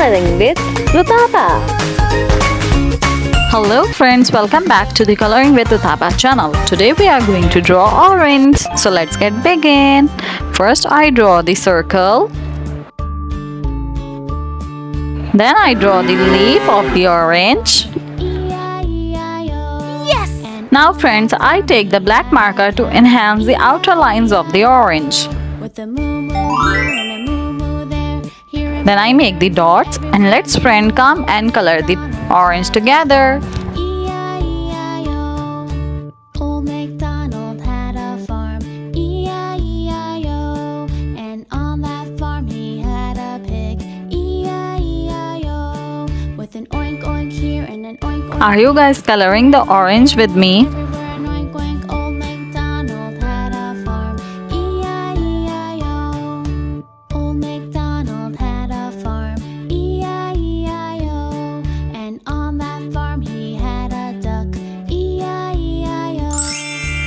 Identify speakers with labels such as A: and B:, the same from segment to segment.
A: Coloring with Rutaba.
B: Hello friends, welcome back to the Coloring with Uthapa channel. Today we are going to draw orange. So let's get begin. First I draw the circle. Then I draw the leaf of the orange.
A: Yes!
B: Now friends, I take the black marker to enhance the outer lines of the orange. Then I make the dots and let's friend come and color the orange together.
C: Old MacDonald had a farm, E-I-E-I-O. And on that farm he had a pig, E-I-E-I-O. With an oink oink here and an oink oink.
B: Are you guys coloring the orange with me?
C: Everywhere an oink oink. Old MacDonald had a farm, E-I-E-I-O. Old MacDonald had a farm, E-I-E-I-O. And on that farm he had a duck, E-I-E-I-O.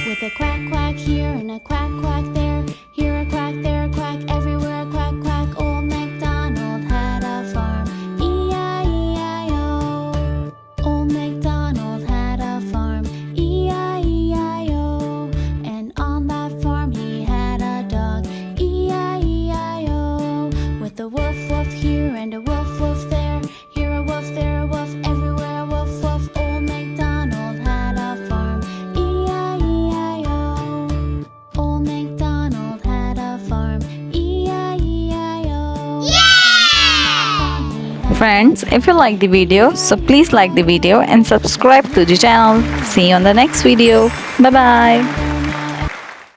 C: With a quack quack here and a quack quack there, here a quack, there a quack, everywhere a quack quack. Old MacDonald had a farm, E-I-E-I-O. Old MacDonald had a farm, E-I-E-I-O. And on that farm he had a dog, E-I-E-I-O. With a woof woof here and a woof woof there, here a woof, there a woof, everywhere a woof woof. Old MacDonald had a farm, E-I-E-I-O. Old MacDonald had a farm, E-I-E-I-O.
B: Friends, if you like the video, so please like the video and subscribe to the channel. See you on the next video. Bye bye.